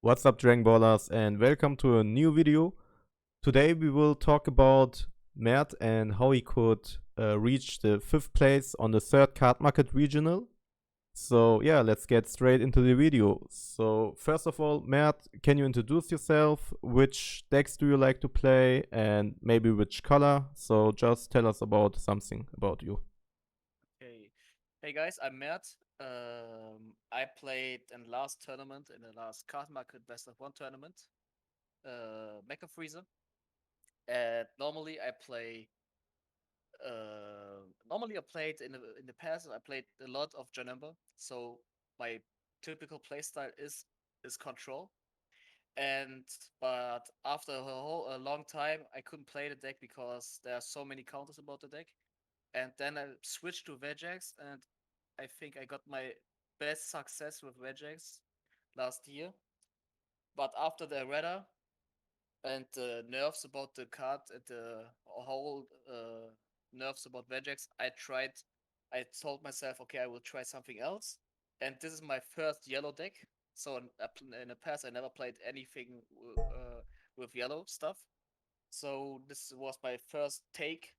What's up, Dragon Ballers, and welcome to a new video. Today we will talk about Mert and how he could reach the 5th place on the 3rd Cardmarket regional. So yeah, let's get straight into the video. So first of all, Mert, can you introduce yourself? Which decks do you like to play, and maybe which color? So just tell us about something about you. Hey, hey guys, I'm Mert. I played in the last tournament, in the last Cardmarket Best of One tournament, Mecha Frieza. And normally I played in the past. I played a lot of Janemba, so my typical playstyle is control. And but after a long time, I couldn't play the deck because there are so many counters about the deck. And then I switched to Vegex, and I think I got my best success with Vegex last year. But after the errata and the nerfs about the card and the whole nerfs about Vegex, I told myself, okay, I will try something else. And this is my first yellow deck. So in the past, I never played anything with yellow stuff. So this was my first take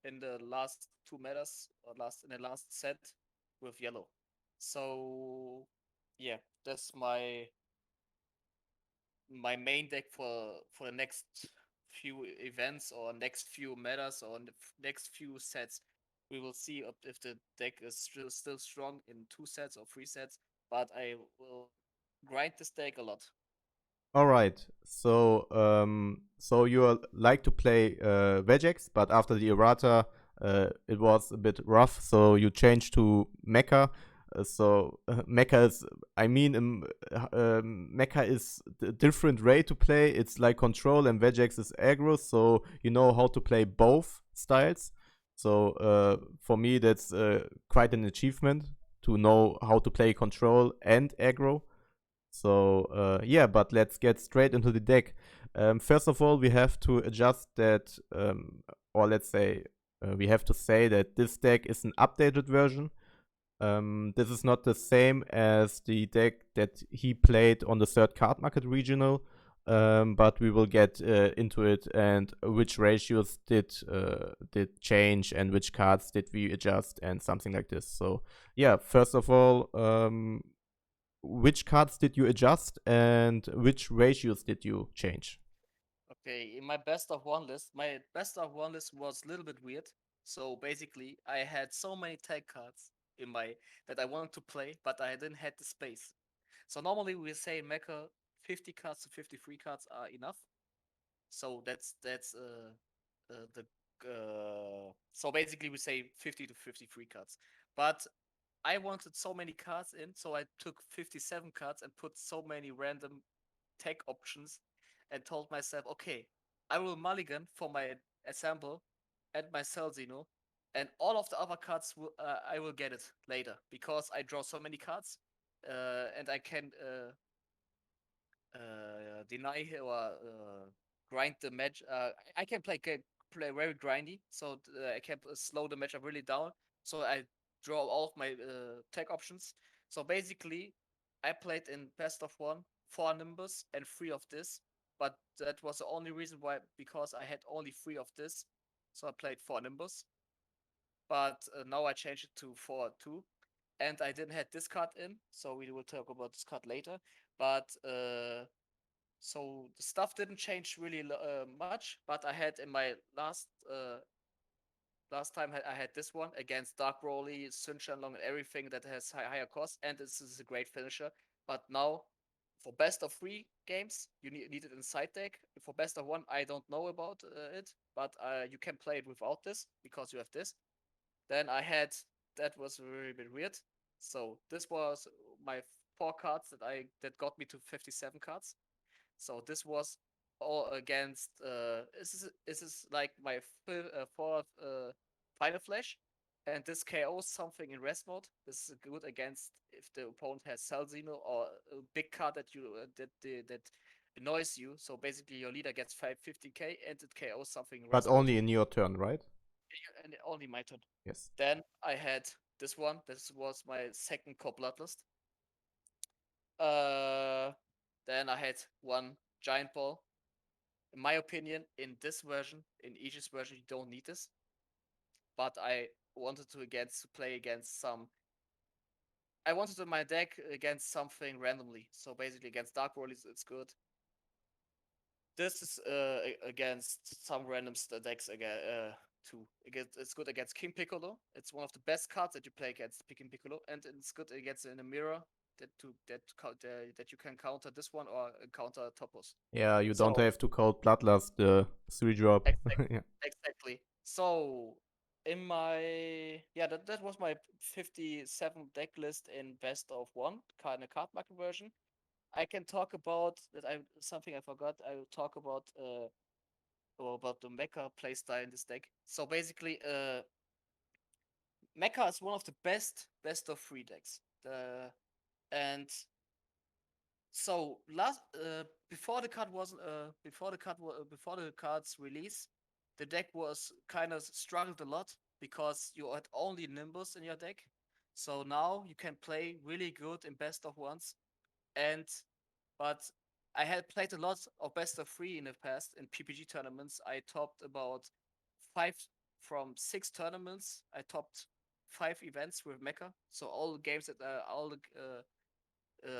in the last two metas or last in the last set with yellow. So yeah, that's my main deck for the next few events or next few metas or next few sets. We will see if the deck is still strong in 2 sets or 3 sets, but I will grind this deck a lot. All right. So you like to play Vegex, but after the errata, it was a bit rough. So you changed to Mecha. Mecha is, Mecha is a different way to play. It's like control, and Vegex is aggro. So you know how to play both styles. So for me, that's quite an achievement to know how to play control and aggro. So yeah, but let's get straight into the deck. First of all, we have to adjust that, or let's say we have to say that this deck is an updated version. This is not the same as the deck that he played on the 3rd Cardmarket regional, but we will get into it and which ratios did change and which cards did we adjust and something like this. So yeah, first of all, which cards did you adjust and which ratios did you change? Okay, in my best of one list was a little bit weird. So basically, I had so many tag cards in my that I wanted to play, but I didn't have the space. So normally we say in Mecha 50 cards to 53 cards are enough. So the so basically we say 50 to 53 cards. But I wanted so many cards in, so I took 57 cards and put so many random tech options and told myself, okay, I will mulligan for my ensemble and my Celzino, and all of the other cards I will get it later because I draw so many cards, and I can deny or grind the match. I can play very grindy, so I can slow the matchup really down. So I draw all of my tech options. So basically, I played in best of one 4 Nimbus and 3 of this, but that was the only reason why, because I had only 3 of this, so I played 4 Nimbus. But now I changed it to 4-2, and I didn't have this card in, so we will talk about this card later. But so the stuff didn't change really much, but I had in my last time I had this one against Dark Broly, Sun Shenlong, and everything that has higher cost, and this is a great finisher. But now, for best of 3 games, you need it in side deck. For best of one, I don't know about it, but you can play it without this because you have this. Then I had that was very bit weird. So this was my 4 cards that got me to 57 cards. So this was all against. This is like my fourth Final Flash, and this KOs something in rest mode. This is good against if the opponent has Celzino or a big card that you that annoys you. So basically, your leader gets 550k and it KOs something in But rest mode, only in your turn, right? and only my turn. Yes. Then I had this one. This was my second core bloodlust. Uh, Then I had one giant ball. In my opinion, in this version, in Aegis version, you don't need this. But I wanted to play against some. I wanted my deck against something randomly. So basically, against Dark World, it's good. This is against some random decks again. Too. It's good against King Piccolo. It's one of the best cards that you play against King Piccolo, and it's good against in a mirror that you can counter this one or counter Topos. Yeah, you don't So have to code Bloodlust, the 3-drop. exactly, Yeah. exactly. So in my that was my 57 deck list in best of one kind of card market version. I can talk about that. I something I forgot. I will talk about the Mecha playstyle in this deck. So basically, Mecha is one of the best of three decks. And so last before the card was before the card's release, the deck was kind of struggled a lot because you had only Nimbus in your deck. So now you can play really good in best of ones, and but I had played a lot of best of three in the past in PPG tournaments. I topped about five from six tournaments. I topped five events with Mecha. So all the games that all the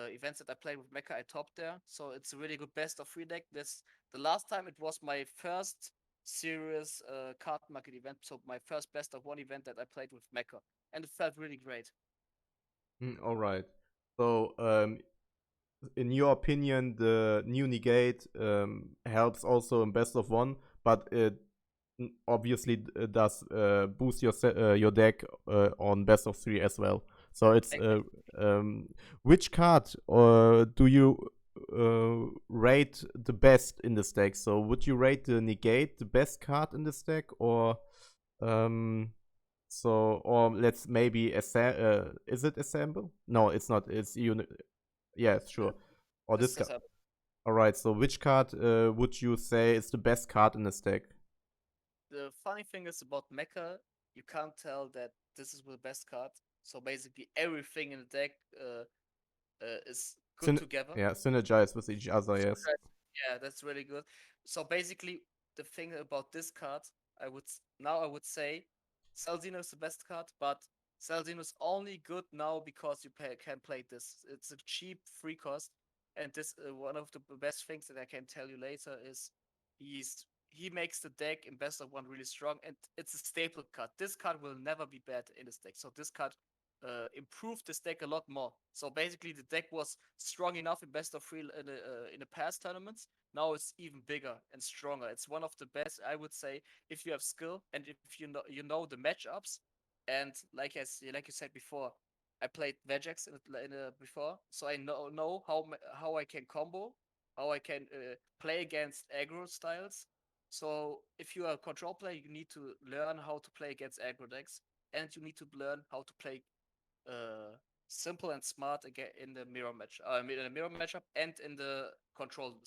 events that I played with Mecha, I topped there. So it's a really good best of three deck. This the last time it was my first serious card market event. So my first best of one event that I played with Mecha, and it felt really great. All right. So, in your opinion, the new negate helps also in best of one, but it obviously does boost your deck on best of three as well. So it's which card do you rate the best in this deck? So would you rate the negate the best card in this deck, or so, or let's maybe is it assemble? No, it's not. It's yeah, sure. Or This this is card. All right. So which card would you say is the best card in this deck? the funny thing is about Mecha, you can't tell that this is the best card. So basically, everything in the deck is good together. Yeah, synergize with each other. So Yes. yeah, that's really good. So basically, the thing about this card, I would say, Salzino is the best card, but Salzino is only good now because can play this. It's a cheap free cost, and this one of the best things that I can tell you later is he makes the deck in best of one really strong, and it's a staple card. This card will never be bad in this deck. So this card improved this deck a lot more. So basically, the deck was strong enough in best of three in the past tournaments. Now it's even bigger and stronger. It's one of the best, I would say, if you have skill and if you know the matchups. And like you said before, I played Vegex before, so I know how I can combo, how I can play against aggro styles. So if you are a control player, you need to learn how to play against aggro decks, and you need to learn how to play simple and smart again in the mirror match, in the mirror matchup and in the control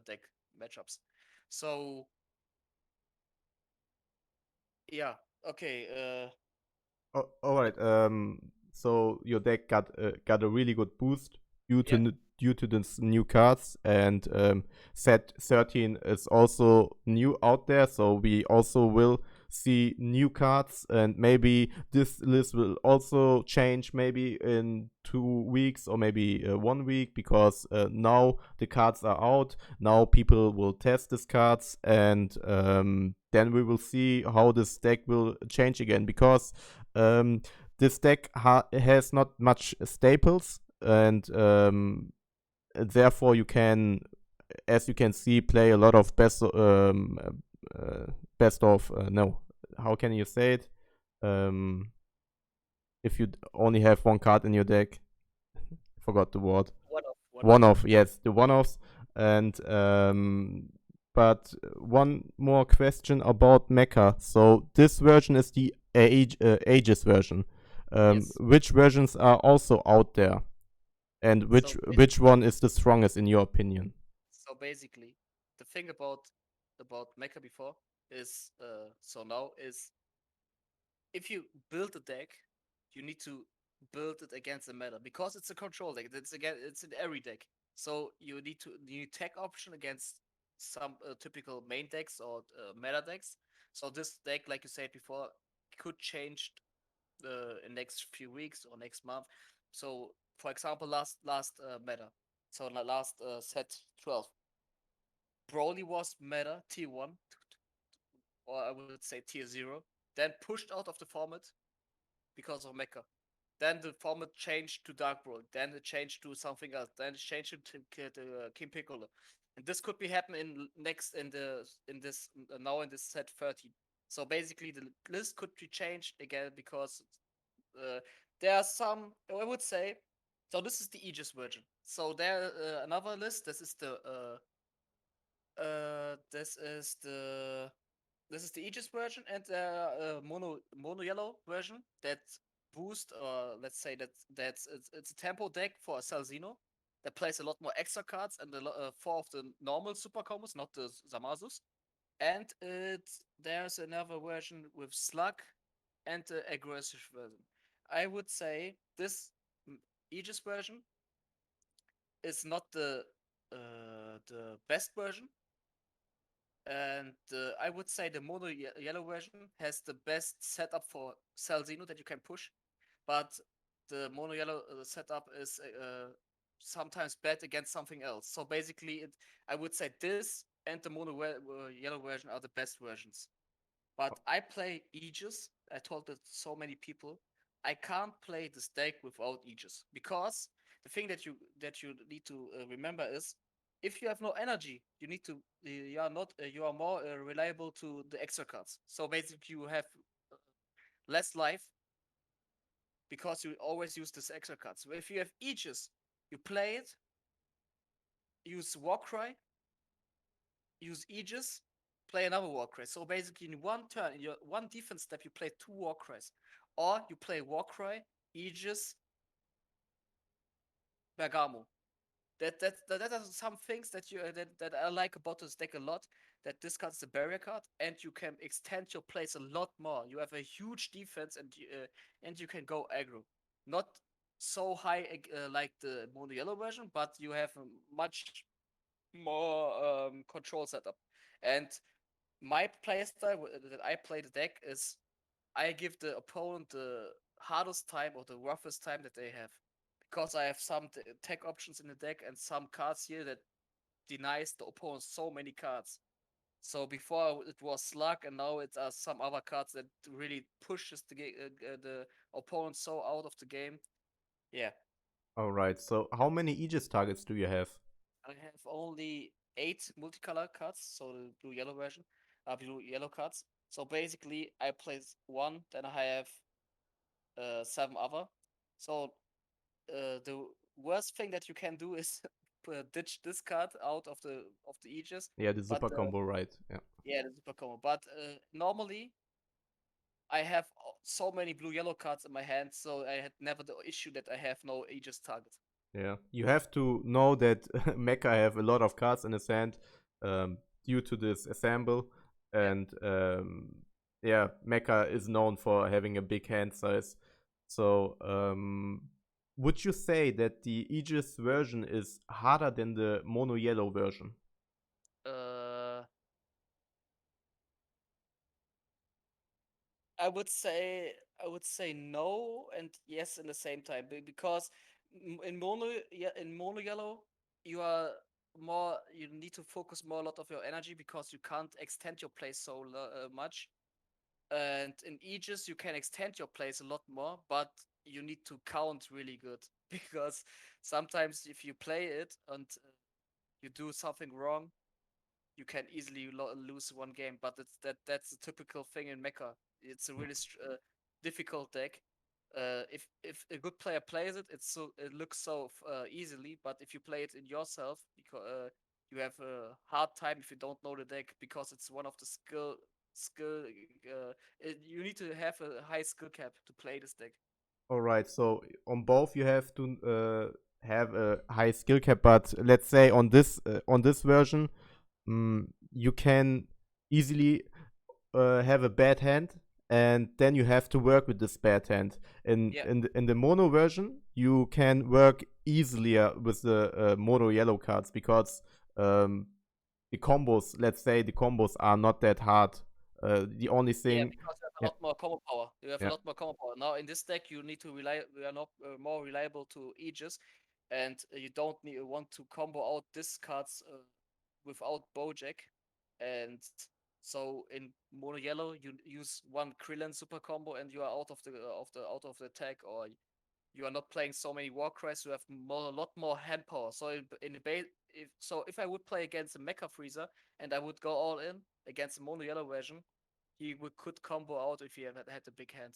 deck matchups. So yeah, okay, Oh, all right. So your deck got a really good boost due to yeah, due to the new cards, and set 13 is also new out there. So we also will see new cards, and maybe this list will also change maybe in 2 weeks or maybe 1 week, because now the cards are out. Now people will test these cards, and then we will see how this deck will change again, because this deck has not much staples, and therefore you can, as you can see, play a lot of best of no, how can you say it? If you only have one card in your deck, forgot the word. One off, yes, the one offs. And but one more question about Mecha. So this version is the Aegis version. yes. Which versions are also out there, and So which one is the strongest in your opinion? so basically, the thing about Mecha before is so now is if you build a deck, you need to build it against the meta because it's a control deck. It's again it's in every deck. So you need tech option against some typical main decks or meta decks. So this deck, like you said before, could change in next few weeks or next month. So for example, last meta, so last set 12, Broly was meta tier 1, or I would say tier 0, then pushed out of the format because of Mecha. Then the format changed to Dark Broly. Then it changed to something else. Then it changed to King Piccolo. And this could be happening next in this now in this set 13. So basically, the list could be changed again because uh, there are some. I would say. So this is the Aegis version. So there another list. This is the Aegis version and the mono yellow version that boost, or let's say it's a tempo deck for a Salzino that plays a lot more extra cards and four of the normal super combos, not the Zamasus. And there's another version with Slug and the aggressive version. I would say this Aegis version is not the best version, and I would say the mono yellow version has the best setup for Salzino that you can push, but the mono yellow setup is sometimes bad against something else. So basically, I would say this and the mono yellow version are the best versions. But I play Aegis. I told it so many people. I can't play this deck without Aegis because the thing that you need to remember is if you have no energy, you need to you are more reliable to the extra cards. So basically, you have uh, less life because you always use this extra cards. So if you have Aegis, you play it, use Warcry, use Aegis, play another Warcry. So basically, in one turn, in your one defense step, you play two Warcries. Or you play Warcry, Aegis, Bergamo. That are some things that that I like about this deck a lot. That discards the barrier card, and you can extend your plays a lot more. You have a huge defense, and you can go aggro. Not so high like the mono yellow version, but you have a much more control setup. And my playstyle that I play the deck is I give the opponent the hardest time or the roughest time that they have. Because I have some tech options in the deck and some cards here that denies the opponent so many cards. So before it was Slug, and now it's some other cards that really pushes the opponent so out of the game. Yeah, All right. So how many Aegis targets do you have? I have only 8 multicolor cards, so the blue yellow version, blue yellow cards. So basically, I play one, then I have 7 other. So the worst thing that you can do is ditch this card out of the Aegis. Yeah, the But super combo, right? Yeah. yeah, the super combo. But normally I have so many blue yellow cards in my hand, so I had never the issue that I have no Aegis target. Yeah. You have to know that Mecha have a lot of cards in his hand due to this assemble, Yeah. and yeah, Mecha is known for having a big hand size. So would you say that the Aegis version is harder than the mono yellow version? Uh, I would say no and yes in the same time because in mono yellow you are more you need to focus more a lot of your energy because you can't extend your play so much. And in Aegis you can extend your plays a lot more, but you need to count really good because sometimes if you play it and you do something wrong, you can easily lose one game. But that's a typical thing in Mecha. It's a really difficult deck. If a good player plays it, it looks so easily. But if you play it in yourself, because you have a hard time if you don't know the deck because it's one of the skill. You need to have a high skill cap to play this deck. All right. So on both you have to have a high skill cap, but let's say on this version, you can easily have a bad hand and then you have to work with the spare hand. Yeah, In the mono version, you can work easier with the mono yellow cards because um, the combos, let's say, the combos are not that hard. The only yeah, thing, because you have a yeah, lot more combo power. You have a yeah. lot more combo power. Now in this deck, you need to rely. We are not more reliable to Aegis, and you don't need want to combo out these cards without Bojack, and so in mono yellow you use one Krillin super combo and you are out of the attack, or you are not playing so many war cries. You have a lot more hand power. So in the base, if I would play against a Mecha Frieza and I would go all in against the mono yellow version, could combo out if he had a big hand,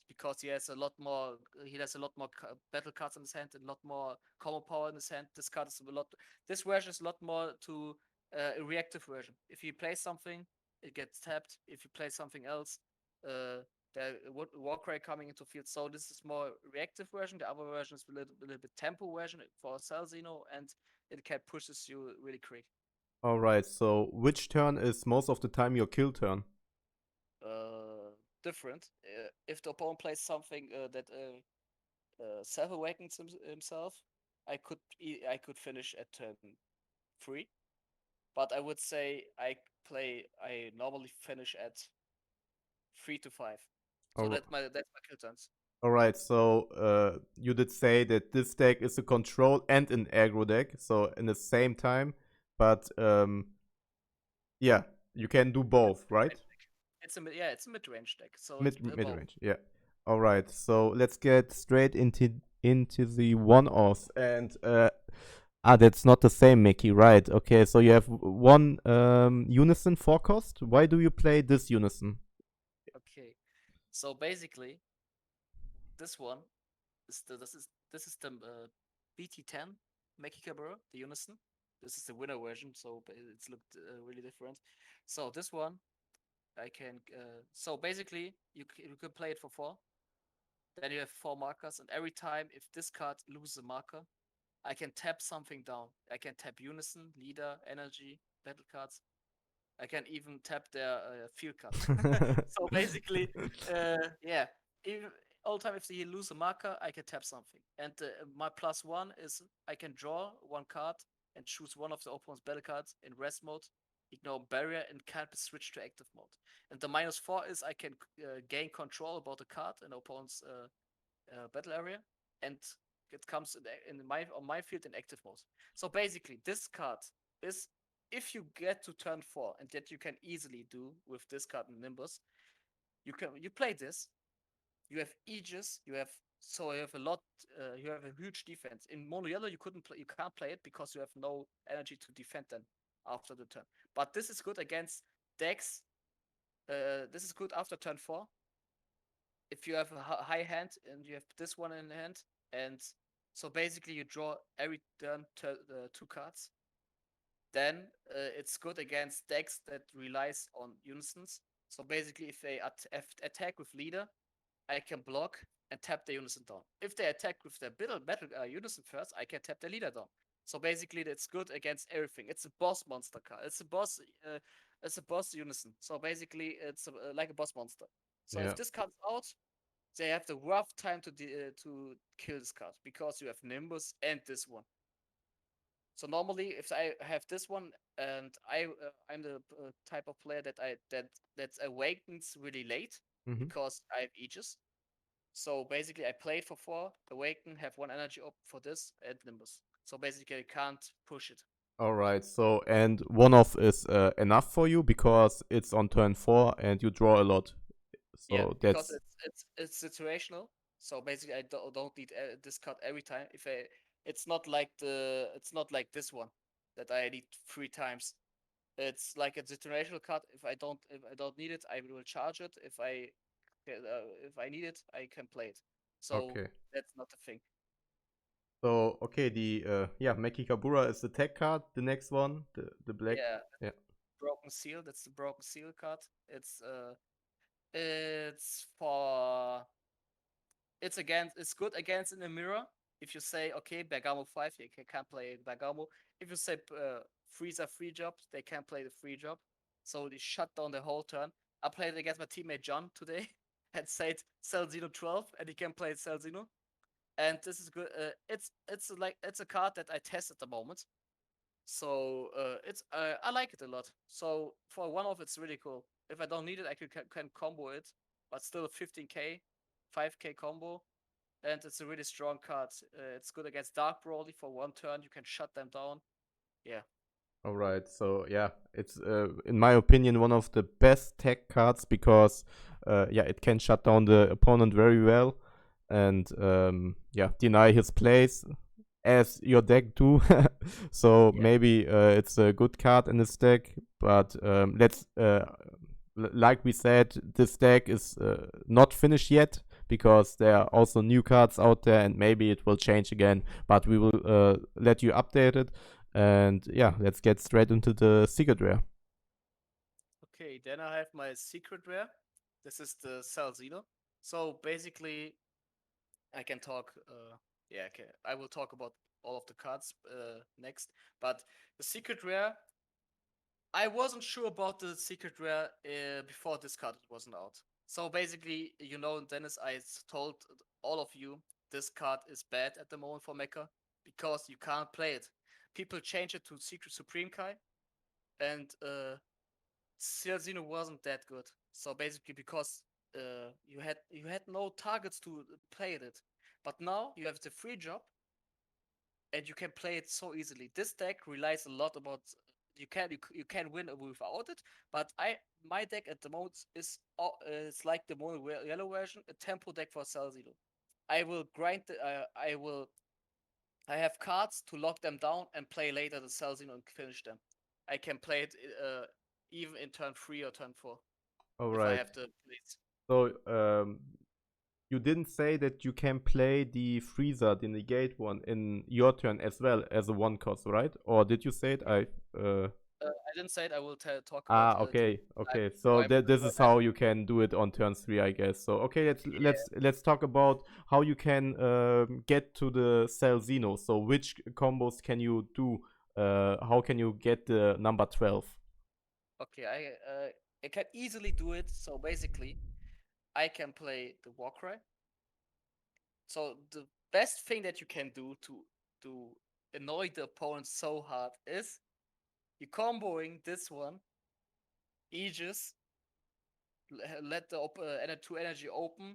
because he has a lot more. He has a lot more battle cards in his hand and a lot more combo power in his hand. This card is a lot. This version is a lot more to a reactive version. If he plays something, it gets tapped. If you play something else, there would Warcry coming into field. So this is more reactive version. The other version is a little bit tempo version for Celzino, and it can pushes you really quick. All right. So which turn is most of the time your kill turn? Different. If the opponent plays something that self awakens himself, I could finish at turn 3. But I would say I normally finish at 3 to 5. So All that's my kill turns. All right, so you did say that this deck is a control and an aggro deck, so in the same time, but yeah, you can do both, right? It's a mid range deck. So it's Mid both. range, yeah. All right, so let's get straight into the one-offs, and that's not the same, Mickey, right? Okay, so you have one unison four cost. Why do you play this unison? Okay. So basically, this one this is the BT10 Mekikabura, the Unison. This is the winner version, so it's looked really different. So this one I can. So basically, you can play it for 4. Then you have 4 markers, and every time if this card loses a marker, I can tap something down. I can tap Unison, Leader, Energy, Battle cards. I can even tap their field cards. So basically, yeah, even all the time if they lose a marker, I can tap something. And my +1 is I can draw 1 card and choose one of the opponent's battle cards in rest mode, ignore barrier, and can't be switched to active mode. And the -4 is I can gain control about a card in the opponent's battle area, and it comes on my field in active mode. So basically, this card is, if you get to turn 4, and that you can easily do with this card in Nimbus, you play this. You have Aegis. You have a lot. You have a huge defense. In Mono Yellow, you can't play it because you have no energy to defend then after the turn. But this is good against decks. This is good after turn 4, if you have a high hand and you have this one in hand, and so basically you draw every turn 2 cards, then it's good against decks that relies on unisons. So basically, if they attack with leader, I can block and tap the unison down. If they attack with their battle unison first, I can tap the leader down. So basically, it's good against everything. It's a boss monster card. It's a boss. It's a boss unison. So basically, it's like a boss monster. So if Yeah. this comes out, they have the rough time to kill this card because you have Nimbus and this one. So normally, if I have this one and I'm the type of player that awakens really late Mm-hmm. because I have Aegis. So basically, I played for 4, awaken, have 1 energy up for this and Nimbus. So basically, I can't push it. All right. So and one off is enough for you because it's on turn 4 and you draw a lot. Yeah, So because that's it's situational. So basically, I don't need this card every time. It's not like this one that I need 3 times. It's like a situational card. If I don't need it, I will charge it. If I need it, I can play it. So okay. that's not the thing. So okay, the Meki Kabura is the tech card. The next one, the black. Yeah, Yeah. Broken Seal. That's the Broken Seal card. It's for it's good against in the mirror. If you say okay, Bergamo 5, you can't play Bergamo. If you say Frieza free job, they can't play the free job. So they shut down the whole turn. I played against my teammate John today and said Celzino 12, and he can play Celzino. And this is good. It's a card that I test at the moment. So it's I like it a lot. So for one off, it's really cool. If I don't need it, I can combo it, but still a 15k, 5k combo, and it's a really strong card. It's good against Dark Broly for one turn. You can shut them down. Yeah. All right, so yeah, it's in my opinion one of the best tech cards because yeah, it can shut down the opponent very well and yeah, deny his place as your deck do. So Yeah. maybe it's a good card in this deck, but let's like we said, this deck is not finished yet because there are also new cards out there and maybe it will change again, but we will let you update it. And yeah, let's get straight into the secret rare. Okay, then I have my secret rare. This is the Celzino. So basically, I can talk. Yeah, okay. I will talk about all of the cards next. But the secret rare, I wasn't sure about the secret rare before this card wasn't out. So basically, Dennis, I told all of you this card is bad at the moment for Mecha because you can't play it. People change it to Secret Supreme Kai, and Celzino wasn't that good. So basically, because you had no targets to play it, but now you have the free job and you can play it so easily. This deck relies a lot about you can win without it, but my deck at the moment is it's like the mono yellow version, a tempo deck for Celzino. I will grind. I have cards to lock them down and play later the Celzino and finish them. I can play it even in turn 3 or turn 4 All if I right. have the plates. So you didn't say that you can play the Frieza, the negate one, in your turn as well as a one cost, right? Or did you say it? I didn't say it. I will talk about Ah, okay, okay. how So this how is how you can do it on turn 3, I guess. So okay, yeah. let's talk about how you can get to the Celzino. So which combos can you do? How can you get the number 12? Okay, I can easily do it. So basically, I can play the Warcry. So the best thing that you can do to annoy the opponent so hard is you comboing this one, Aegis, let the two energy open,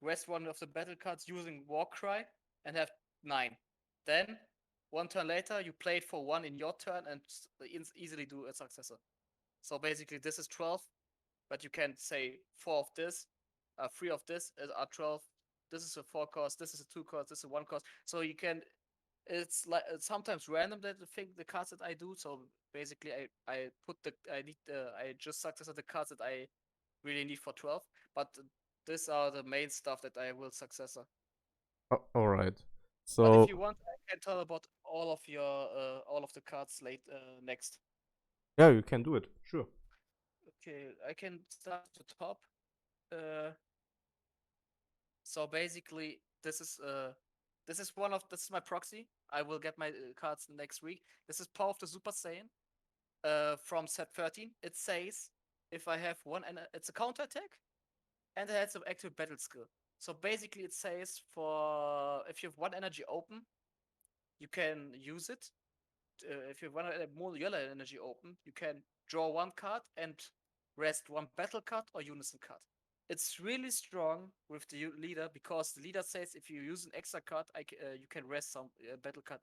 rest one of the battle cards using Warcry, and have 9. Then one turn later, you play it for 1 in your turn and easily do a successor. So basically, this is 12, but you can say 4 of this, 3 of this are 12. This is a 4 cost, this is a 2 cost, this is a 1 cost. So you can, it's like it's sometimes random that the cards that I do. So basically, I just successor the cards that I really need for 12. But these are the main stuff that I will successor. Oh, all right. But if So you want, I can tell about all of the cards next. yeah, you can do it. Sure. Okay, I can start at the top. Uh, so basically, this is my proxy. I will get my cards next week. This is Power of the Super Saiyan. From set 13. It says if I have one, and it's a counter attack, and it has an active battle skill. So basically, it says for if you have one energy open, you can use it. If you have one more yellow energy open, you can draw one card and rest one battle card or unison card. It's really strong with the leader because the leader says if you use an extra card, you can rest some battle card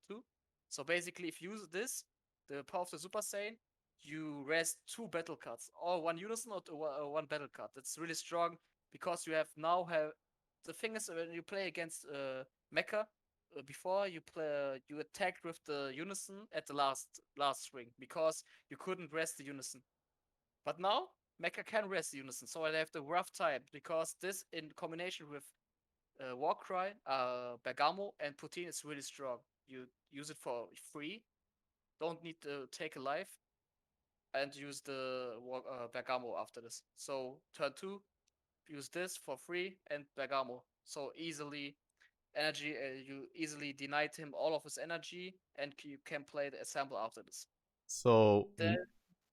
too. So basically, if you use this, the power of the Super Saiyan, you rest 2 battle cards, or one unison or one battle card. That's really strong because you have. The thing is when you play against Mecha, before you attacked with the unison at the last swing because you couldn't rest the unison. But now Mecha can rest the unison, so I have the rough time because this in combination with Warcry, Bergamo, and Putin is really strong. You use it for free, don't need to take a life, and use the Bergamo after this. So turn 2, use this for free and Bergamo. So easily energy, you easily denied him all of his energy, and you can play the assemble after this. So Then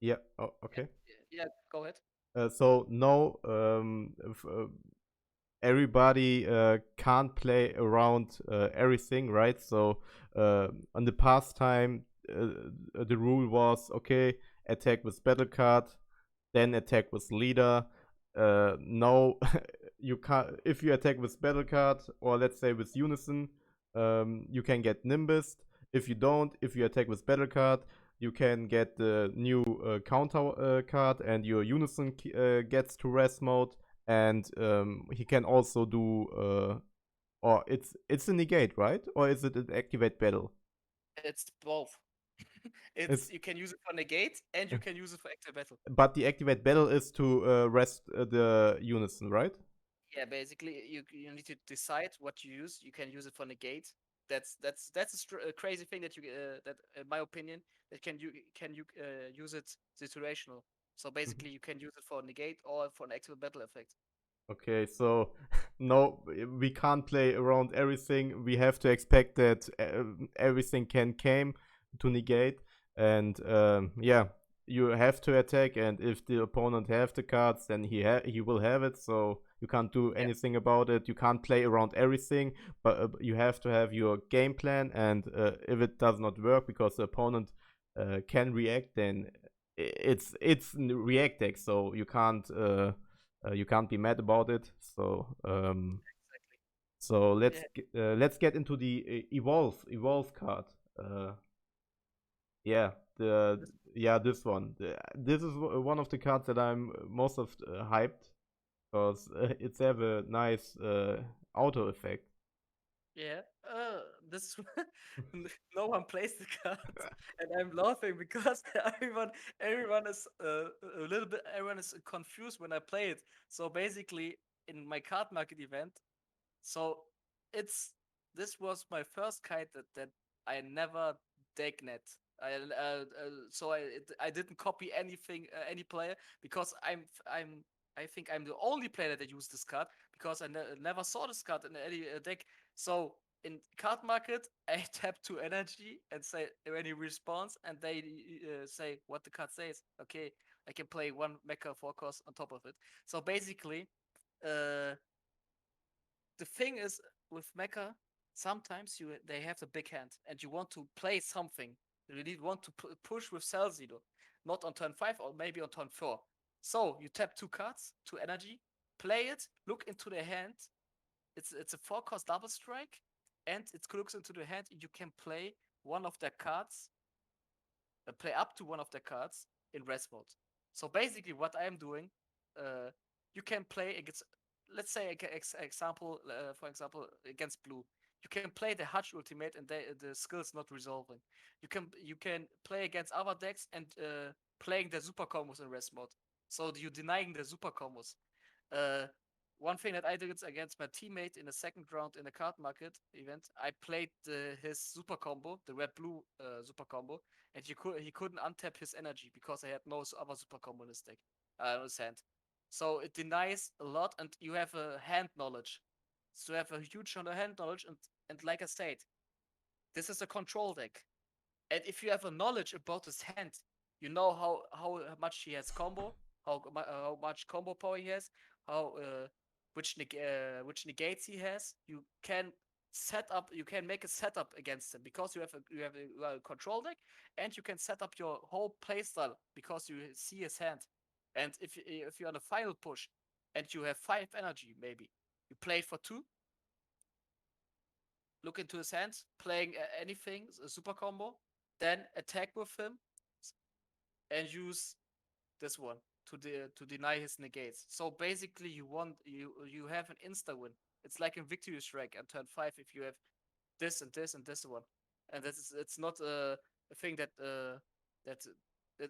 yeah. Oh, okay. Yeah, go ahead. So no, everybody can't play around everything, right? So on the past time, the rule was okay, attack with battle card, then attack with leader. No, you can't. If you attack with battle card, or let's say with unison, you can get Nimbus. If you don't, if you attack with battle card, you can get the new counter card, and your unison gets to rest mode, and he can also do or it's a negate, right? Or is it an activate battle? It's both. It's It's you can use it for negate and you can use it for active battle. but the activate battle is to rest the unison, right? Yeah, basically you need to decide what you use. You can use it for negate. That's a crazy thing that you that in my opinion that can you use it situational. So Mhm. basically you can use it for negate or for an active battle effect. Okay, so no, we can't play around everything. We have to expect that everything can came to negate, and yeah, you have to attack. And if the opponent have the cards, then he will have it. So you can't do Yeah, anything about it. You can't play around everything, but you have to have your game plan. And if it does not work because the opponent can react, then it's react deck. So you can't be mad about it. exactly. So Yeah, let's get into the evolve card. Uh, yeah, the this, yeah this one. This is one of the cards that I'm most of hyped because it's have a nice auto effect. yeah. This no one plays the cards, and I'm laughing because everyone is a little bit everyone is confused when I play it. So basically, in my card market event, so it's this was my first kite that I never decknet. I didn't copy anything any player because I think I'm the only player that used this card because I never saw this card in any deck. So in card market, I tap to energy and say any response, and they say what the card says. Okay, I can play one mecha forecast on top of it. So basically, uh, the thing is with mecha, sometimes they have a big hand and you want to play something. You really want to push with Celsido, not on turn 5 or maybe on turn 4. So you tap two cards, two energy, play it, look into the hand. It's a 4 cost double strike, and it looks into the hand. You can play one of their cards, play up to one of their cards in rest mode. So basically, what I am doing, uh, you can play against, let's say, example, for example, against blue. You can play the Hutch ultimate and the skill's not resolving. You can play against other decks and playing the super combos in rest mode. So you're denying the super combos. Uh, One thing that I did against my teammate in the second round in the card market event, I played his super combo, the red blue super combo, and he couldn't untap his energy because I had no other super combo in his deck, his hand. So it denies a lot, and you have a hand knowledge. So you have a huge hand knowledge, and like I said, this is a control deck. And if you have a knowledge about his hand, you know how much he has combo, how much combo power he has, how which negates he has. You can make a setup against him because you have a control deck, and you can set up your whole playstyle because you see his hand. And if you're on a final push and you have 5 energy, maybe you play for 2, look into his hand, playing anything, a super combo, then attack with him and use this one to deny his negates. So basically, you have an insta win. It's like in victory strike at turn 5 if you have this and this and this one, and it's not a thing that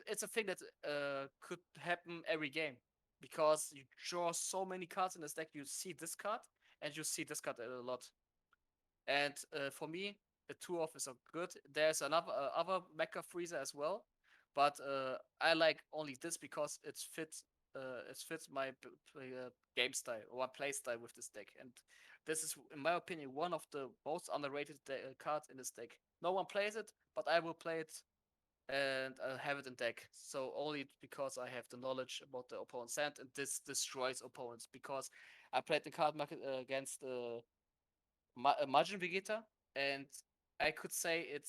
it's a thing that could happen every game because you draw so many cards in this deck. You see this card and you see this card a lot. And for me, the two of is good. There's another other Mecha Frieza as well, but I like only this because it fits my game style or my play style with this deck. And this is, in my opinion, one of the most underrated cards in this deck. No one plays it, but I will play it and have it in deck. So only because I have the knowledge about the opponent's hand, and this destroys opponents. Because I played the card market against Majin Vegeta, and I could say it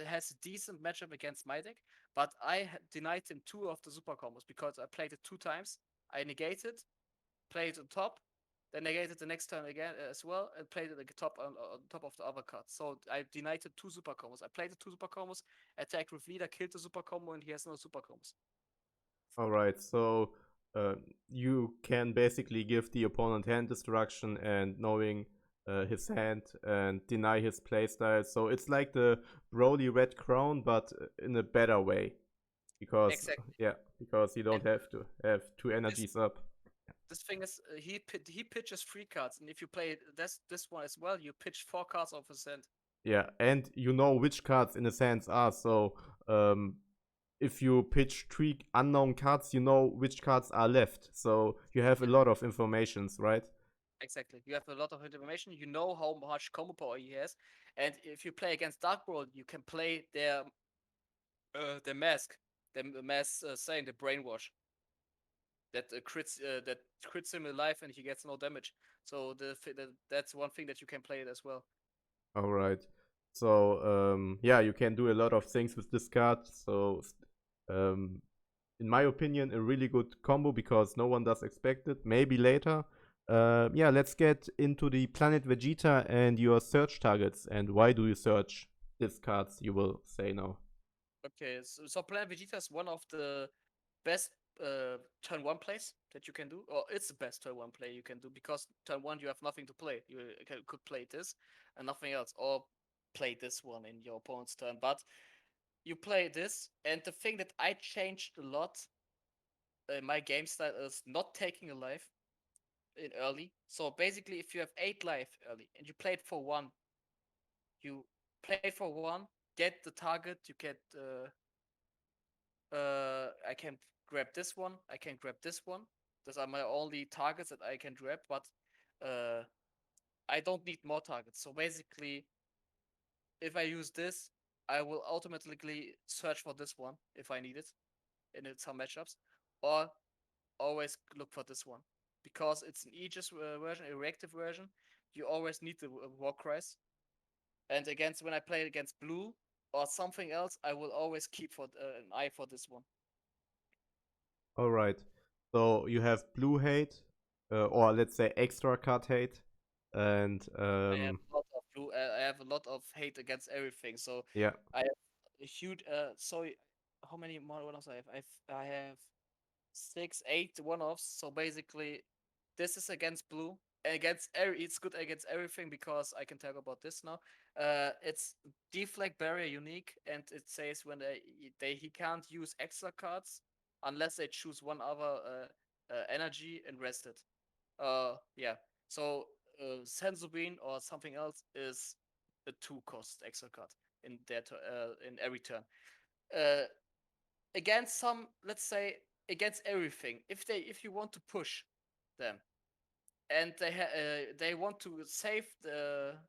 has a decent matchup against my deck, but I denied him two of the super combos because I played it two times. I negated, played on top, then negated the next turn again as well, and played it at the top on top of the other card. So I denied him two super combos. I played the two super combos, attacked with leader, killed the super combo, and he has no super combos. All right, so you can basically give the opponent hand destruction and knowing his hand and deny his playstyle. So it's like the Broly Red Crown, but in a better way. Because Exactly. because you don't And have to have two this energies up. this thing is he pitches three cards, and if you play this one as well, you pitch four cards off his hand. Yeah, and you know which cards in a sense are. So if you pitch three unknown cards, you know which cards are left. So you have a Yeah, lot of informations, right? exactly. You have a lot of information. You know how much combo power he has, and if you play against Dark World, you can play their mask, the mask saying the brainwash that crits him alive and he gets no damage. So that's one thing that you can play it as well. All right. So yeah, you can do a lot of things with this card. So um, in my opinion, a really good combo because no one does expect it. Maybe later. Yeah, let's get into the Planet Vegeta and your search targets and why do you search these cards, you will say now. Okay, so Planet Vegeta is one of the best turn one plays that you can do, or it's the best turn one play you can do because turn one you have nothing to play. You could play this and nothing else, or play this one in your opponent's turn. But you play this, and the thing that I changed a lot in my game style is not taking a life in early. So basically, if you have 8 life early and you play it for one, you play for one, get the target, you get I can grab this one. I can grab this one. Those are my only targets that I can grab, but uh, I don't need more targets. So basically, if I use this, I will automatically search for this one if I need it in some matchups, or always look for this one because it's an Aegis version, a reactive version. You always need the war cries, and against when I play against blue or something else, I will always keep for an eye for this one. All right. So you have blue hate, or let's say extra card hate, and I have a lot of blue. I have a lot of hate against everything. So yeah. I have a huge. How many more one-offs I have? I have 6, 8 one-offs. So basically, this is against blue. Against it's good against everything because I can talk about this now. It's deflect barrier unique, and it says when he can't use extra cards unless they choose one other energy and rest it. Yeah. So Sensobean or something else is a 2 cost extra card in every turn. Uh, Against some, let's say, against everything. If you want to push them and they want to save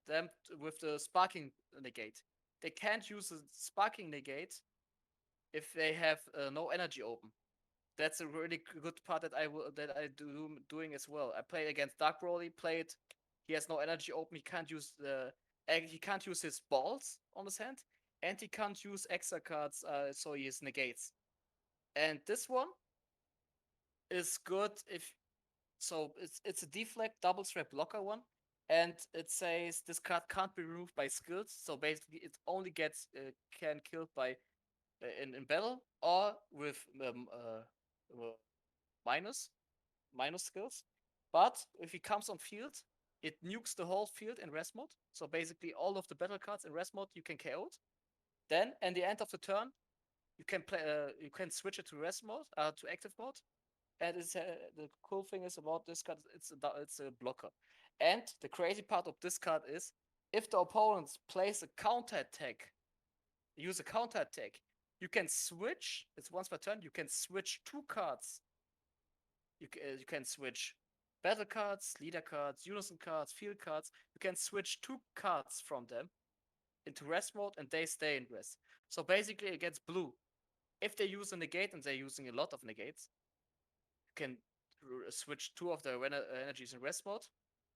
them with the sparking negate, they can't use the sparking negate if they have no energy open. That's a really good part that I do doing as well. I played against Dark Broly. Played. He has no energy open. He can't use his balls on his hand, and he can't use extra cards. So he has negates. And this one is good if so. It's a deflect double strap blocker one, and it says this card can't be removed by skills. So basically, it only gets can killed by in battle or with minus minus skills. But if he comes on field, it nukes the whole field in rest mode. So basically, all of the battle cards in rest mode you can KO it. Then, at the end of the turn, you can play. You can switch it to rest mode, to active mode. And the cool thing is about this card, it's a blocker. And the crazy part of this card is if the opponent plays a counter attack, use a counter attack, you can switch. It's once per turn. You can switch 2 cards. You can switch battle cards, leader cards, unison cards, field cards. You can switch 2 cards from them into rest mode, and they stay in rest. So basically against blue, if they use a negate and they're using a lot of negates, you can switch 2 of their energies in rest mode,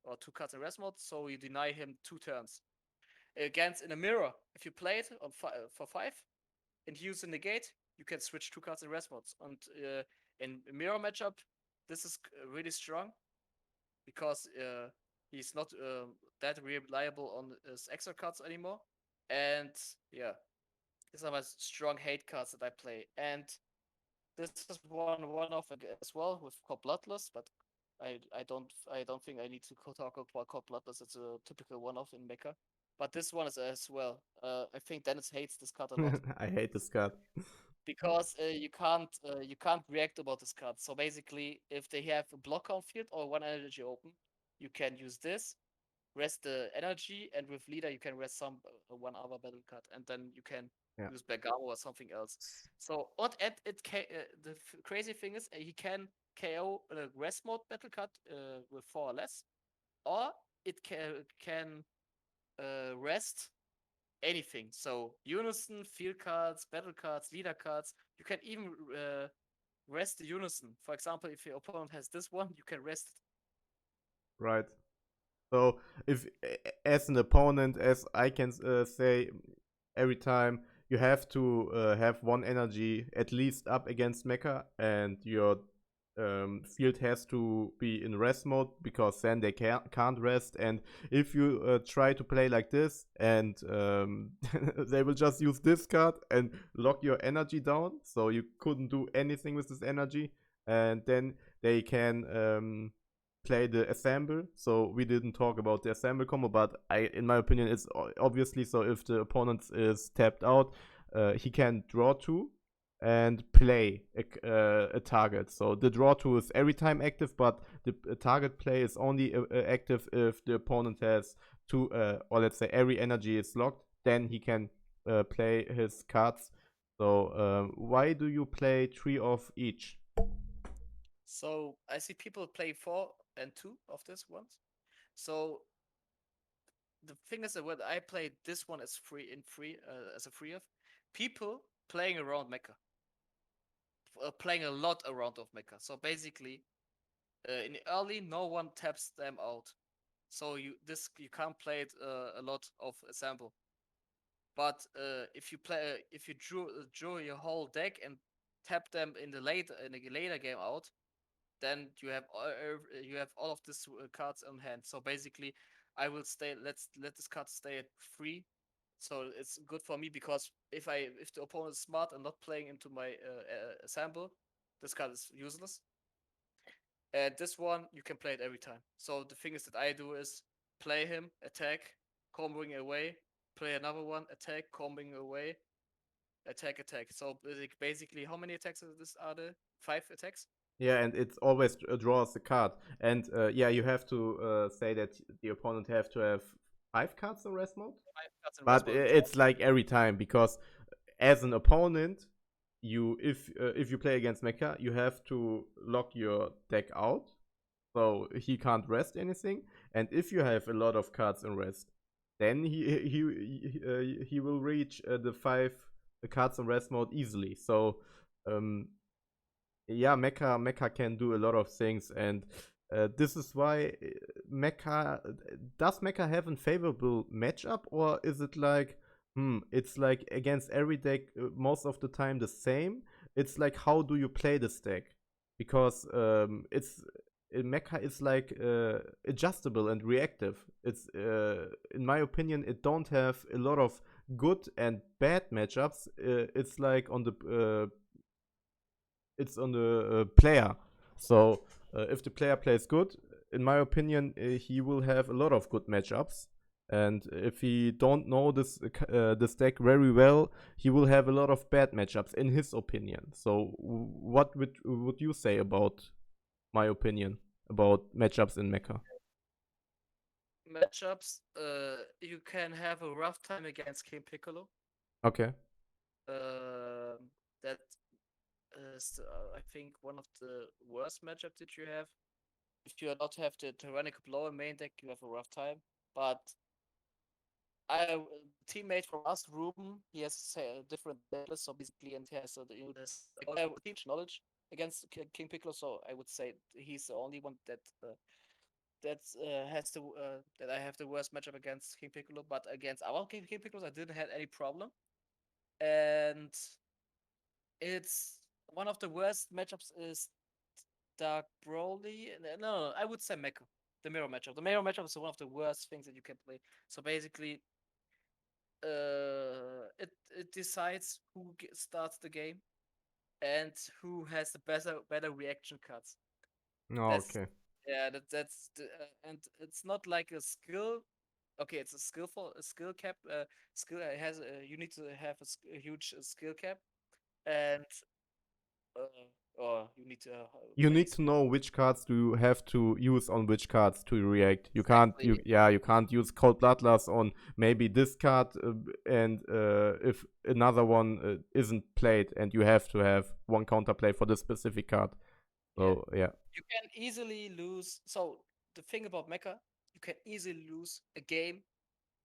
or 2 cards in rest mode, so you deny him 2 turns. Against in a mirror, if you play it on for 5 and use a negate, you can switch 2 cards in rest modes. And in mirror matchup, this is really strong because he's not that reliable on his extra cards anymore. And yeah, these are my strong hate cards that I play. And this is one off as well with called Bloodlust, but I don't think I need to talk about called Bloodlust. It's a typical one off in Mecha. But this one is as well. I think Dennis hates this card a lot I hate this card. because you can't react about this card. So basically, if they have a block on field or 1 energy open, you can use this, rest the energy, and with leader you can rest some one other battle card, and then you can Yeah. use Bergamo or something else. So the crazy thing is he can KO a rest mode battle card with 4 or less, or it can rest anything. So unison, field cards, battle cards, leader cards. You can even rest the unison. For example, if your opponent has this one, you can rest it. Right. So if as an opponent, as I can say every time, you have to have 1 energy at least up against Mecha, and your field has to be in rest mode, because then they can't rest. And if you try to play like this, and they will just use this card and lock your energy down, so you couldn't do anything with this energy, and then they can play the assemble. So we didn't talk about the assemble combo, but in my opinion, it's obviously so. If the opponent is tapped out, he can draw 2 and play a target. So the draw 2 is every time active, but the target play is only active if the opponent has 2, or let's say every energy is locked. Then he can play his cards. So why do you play 3 of each? So I see people play 4 and 2 of this ones. So the thing is that when I played this one as as a free of, people playing around Mecha, playing a lot around of Mecha. So basically, in the early, no one taps them out. So you can't play it a lot of sample. But if you drew your whole deck and tap them in the later game out, then you have all of these cards on hand. So basically, I will stay. Let this card stay at 3. So it's good for me because if the opponent is smart and not playing into my sample, this card is useless. And this one you can play it every time. So the thing is that I do is play him, attack, comboing away, play another one, attack, comboing away, attack. So basically, how many attacks are there? 5 attacks. Yeah, and it always draws a card. And yeah, you have to say that the opponent have to have 5 cards in rest mode. 5 cards in But rest mode. it's like every time, because as an opponent, if you play against Mecha, you have to lock your deck out, so he can't rest anything. And if you have a lot of cards in rest, then he will reach the 5 cards in rest mode easily. So yeah, Mecha can do a lot of things, and this is why Mecha does Mecha have a favorable matchup, or is it like it's like against every deck most of the time the same? It's like, how do you play this deck? Because Mecha is like adjustable and reactive. It's in my opinion, it don't have a lot of good and bad matchups. It's like on the player. So if the player plays good, in my opinion, he will have a lot of good matchups. And if he don't know this deck very well, he will have a lot of bad matchups, in his opinion. So what would you say about my opinion about matchups in Mecha? Matchups, you can have a rough time against King Piccolo. Okay. That is, I think, one of the worst matchups that you have. If you not have the tyrannical blow in main deck, you have a rough time. But I teammate from us, Ruben, he has a different necklace, so basically, and he has this teach knowledge against King Piccolo. So I would say he's the only one that has that I have the worst matchup against King Piccolo. But against our King Piccolos, I didn't have any problem, and it's one of the worst matchups is Dark Broly. No, I would say Mecha. The mirror matchup. The mirror matchup is one of the worst things that you can play. So basically, it decides who starts the game and who has the better reaction cards. Oh, That's okay. yeah, that's and it's not like a skill. Okay, it's a skill cap. Skill has you need to have a huge skill cap, and or you need to You need place to know which cards do you have to use on which cards to react. exactly. You can't use Cold Bloodlust on maybe this card and if another one isn't played and you have to have one counterplay for this specific card. Yeah, So yeah. you can easily lose. So the thing about Mecha, you can easily lose a game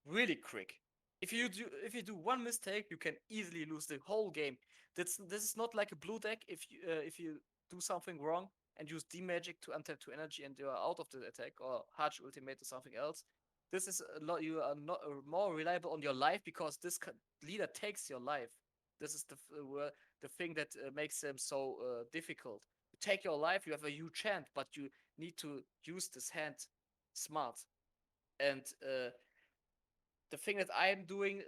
really quick. If you do one mistake, you can easily lose the whole game. This is not like a blue deck. If you do something wrong and use D magic to untap 2 energy and you are out of the attack or Harsh ultimate or something else, this is a lot. You are not more reliable on your life because this leader takes your life. This is the thing that makes them so difficult. You take your life, you have a huge hand, but you need to use this hand smart. And the thing that I am doing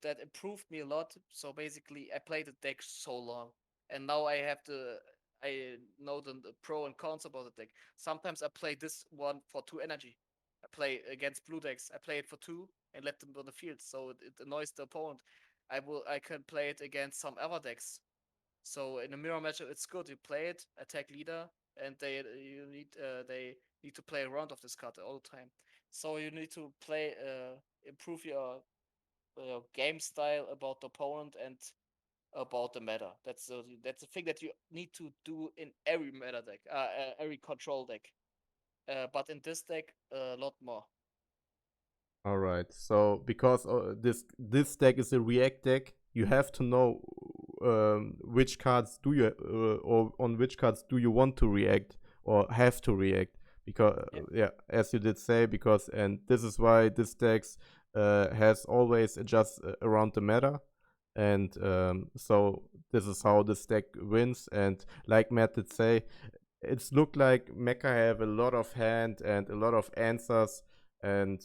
that improved me a lot. So basically, I played the deck so long, and now I know the pro and cons about the deck. Sometimes I play this one for 2 energy. I play against blue decks. I play it for 2 and let them on the field, so it annoys the opponent. I can play it against some other decks. So in a mirror matchup, it's good. You play it, attack leader, and they need to play around of this card all the time. So you need to play improve your game style about the opponent and about the meta. That's the thing that you need to do in every meta deck, every control deck. But in this deck, a lot more. All right. So because this deck is a react deck, you have to know which cards do you or on which cards do you want to react or have to react because Yeah. yeah, as you did say, because and this is why this decks has always adjust around the meta. And so this is how this deck wins. And like Matt did say, it's looked like Mecha have a lot of hand and a lot of answers and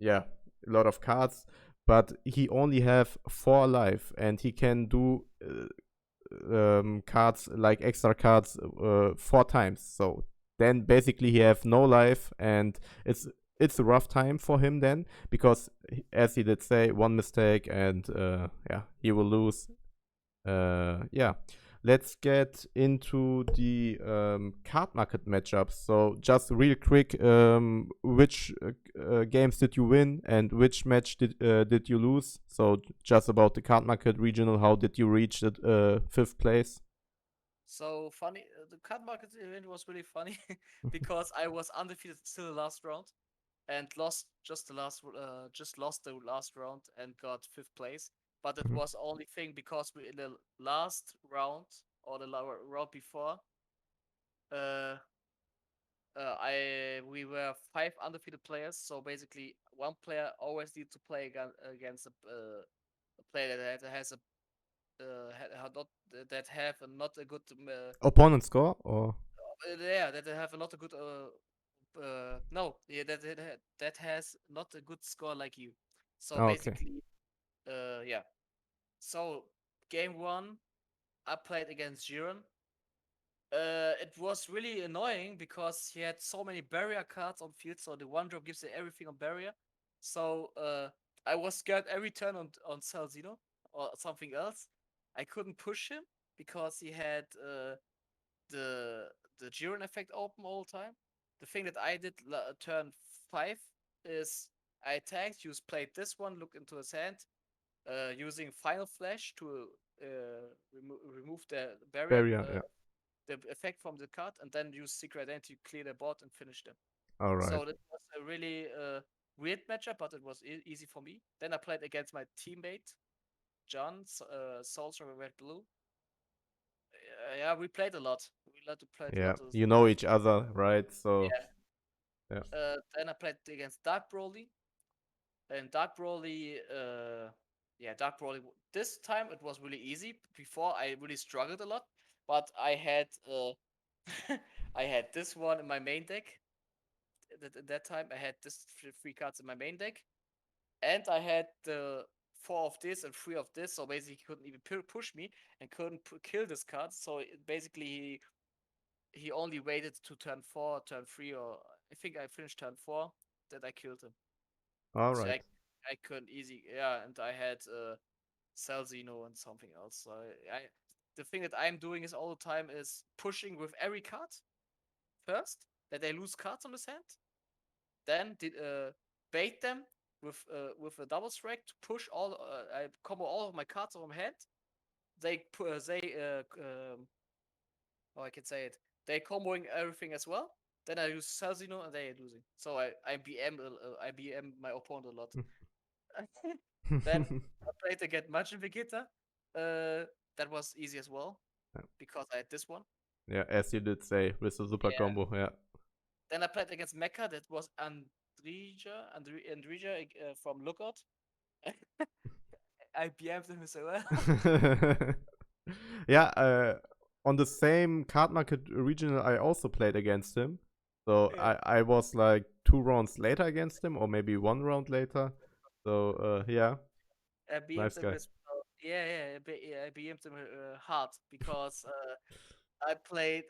yeah, a lot of cards, but he only have 4 life and he can do cards like extra cards 4 times. So then basically he have no life and it's a rough time for him then because as he did say, one mistake and yeah, he will lose. Yeah, let's get into the card market matchups. So just real quick, which games did you win and which match did you lose? So just about the card market regional, how did you reach the 5th place? So funny, the Cardmarket event was really funny because I was undefeated till the last round and just lost the last round and got 5th place. But it Mhm. was only thing because we in the last round or the round before, uh, I we were 5 undefeated players. So basically, one player always needs to play against a player that has a not that have a, not a good Opponent score or yeah, that they have not a good no, yeah, that has not a good score like you. So oh, okay. basically, yeah. So game one, I played against Jiren. It was really annoying because he had so many barrier cards on field. So the one drop gives you everything on barrier. So I was scared every turn on Salzino or something else. I couldn't push him because he had the the Jiren effect open all the time. The thing that I did turn 5 is I attacked, played this one, look into his hand, using Final Flash to remove the barrier, Barrier, yeah. the effect from the card, and then use Secret Identity to clear the board and finish them. All right. So that was a really weird matchup, but it was easy for me. Then I played against my teammate John, Souls from Red Blue. Yeah, we played a lot. We let to play a Yeah, lot. you know each other, right? So Yeah. yeah. Then I played against Dark Broly, and Dark Broly. Yeah, Dark Broly. This time it was really easy. Before I really struggled a lot, but I had I had this one in my main deck. At that time, I had this three cards in my main deck, and I had the four of this and three of this. So basically, he couldn't even push me and couldn't kill this card. So basically, he only waited to turn 4, turn 3, or I think I finished turn 4 that I killed him. All So right. I couldn't easy, yeah, and I had Celzino and something else. So the thing that I'm doing is all the time is pushing with every card first, that they lose cards on his hand, then bait them with a double strike to push all. I combo all of my cards on my hand. Oh, I can say it. They comboing everything as well. Then I use Salzino and they are losing. So I BM my opponent a lot. Then I played against Majin Vegeta. That was easy as well Yeah. because I had this one. Yeah, as you did say with the super Yeah. combo. Yeah. Then I played against Mecha. That was Andrija from Lookout. I BM'd him so well. Yeah, on the same Cardmarket regional, I also played against him. So Yeah. I was like 2 rounds later against him, or maybe 1 round later. So yeah, I BM'd nice him guy. as well. I BM'd him hard because I played.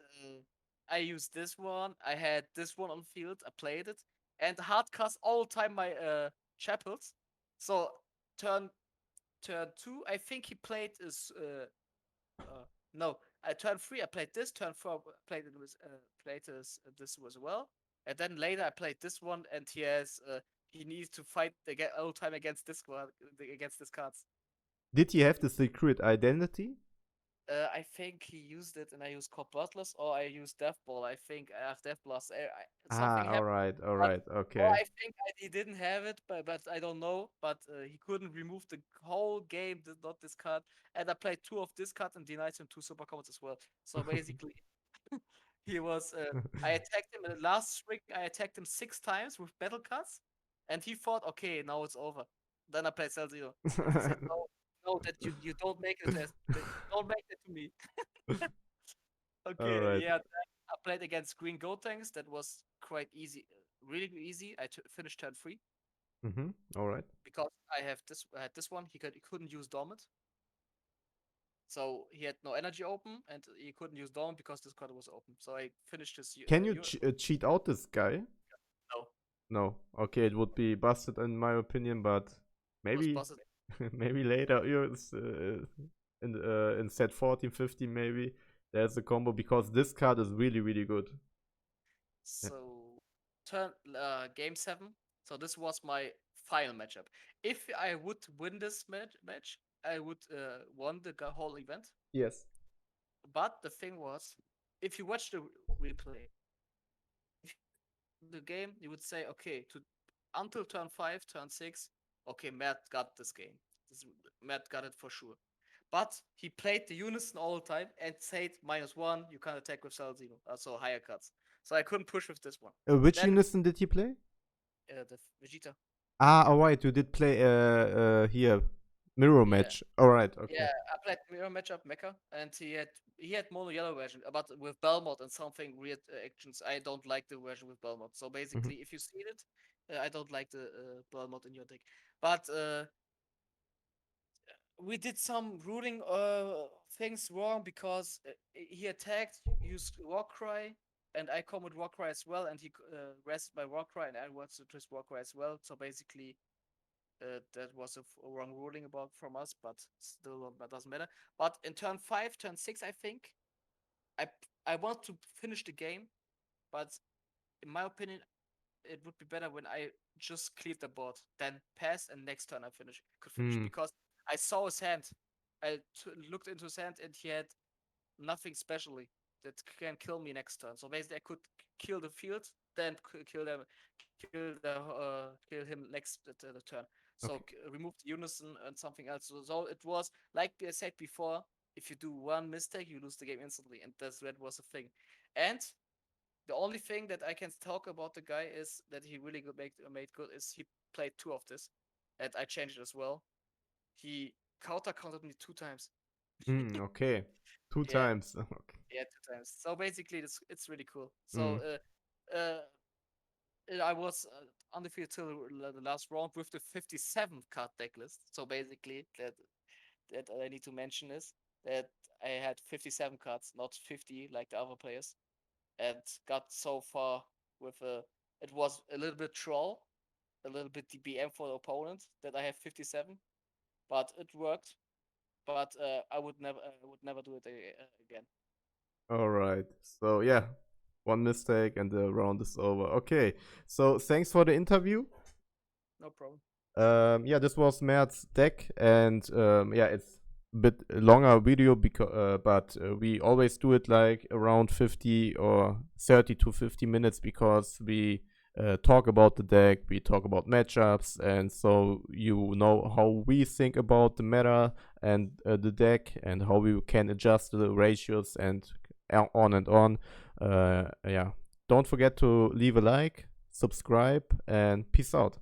I used this one. I had this one on field. I played it, and hard cast all time my chapels. So turn turn 2, I think he played is no. I turn 3. I played this. Turn 4. Played it with played this as well. And then later I played this one, and he needs to fight again all time against this one against this cards. Did he have the secret identity? I think he used it, and I used Cop Butlers, or I used Death Ball. I think I have Death Blast. Something Ah, all happened, right, all but right, or okay. I think he didn't have it, but I don't know. But he couldn't remove the whole game, not this card. And I played 2 of this card and denied him 2 super commons as well. So basically, he was. I attacked him in the last string. I attacked him 6 times with battle cards, and he thought, okay, now it's over. Then I played Cell Zero, and he said, no, no, that you don't make it as that you don't make it to me. All Okay, right. yeah. Then I played against Green Gotenks. That was quite easy, really easy. Finished turn 3 All right. because I had this one. He couldn't use Dormant, so he had no energy open, and he couldn't use Dormant because this card was open. So I finished his. Can you cheat out this guy? No, No. Okay, it would be busted in my opinion, but it was maybe busted. maybe later in set 14, 15 maybe there's a combo because this card is really really good. Yeah. So game 7. So this was my final matchup. If I would win this match, I would won the whole event. Yes. But the thing was, if you watch the replay, the game, you would say, okay, until turn 5, turn 6, okay, Mert got this game. Mert got it for sure. But he played the unison all the time and said -1, you can't attack with Salzino, so higher cuts. So I couldn't push with this one. Which Then unison did he play? the Vegeta. Ah, alright, you did play here mirror Yeah. match. Alright, okay. Yeah, I played mirror matchup Mecha, and he had mono yellow version, but with Belmont and something weird actions. I don't like the version with Belmont. So basically, if you see it, I don't like the Belmont in your deck. But we did some ruling things wrong because he attacked, used Warcry, and I come with Warcry as well, and he rested my Warcry, and I wanted to twist Warcry as well. So basically, that was a wrong ruling about from us, but still that doesn't matter. But in turn 5, turn 6, I think I I want to finish the game, but in my opinion, it would be better when I just cleared the board, then pass, and next turn I could finish because I saw his hand. I looked into his hand, and he had nothing specially that can kill me next turn. So basically, I could kill the field, then kill them, kill him next the turn. So remove the unison and something else. So it was like I said before. If you do one mistake, you lose the game instantly, and that was a thing. And the only thing that I can talk about the guy is that he really made good is he played 2 of this, and I changed it as well. He countered me 2 times. Okay. Two Yeah, times. Okay. yeah, 2 times. So basically, it's really cool. Mm. So I was undefeated till the last round with the 57 card deck list. So basically, that I need to mention is that I had 57 cards, not 50 like the other players, and got so far with a. It was a little bit troll, a little bit DBM for the opponent that I have 57, but it worked. But I would never do it again. All right. So yeah, one mistake and the round is over. Okay. So thanks for the interview. No problem. Yeah, this was Mert's deck, and yeah, it's a bit longer video because, but we always do it like around 50 or 30 to 50 minutes because we talk about the deck, we talk about matchups, and so you know how we think about the meta and the deck and how we can adjust the ratios and on and on. Yeah, don't forget to leave a like, subscribe, and peace out.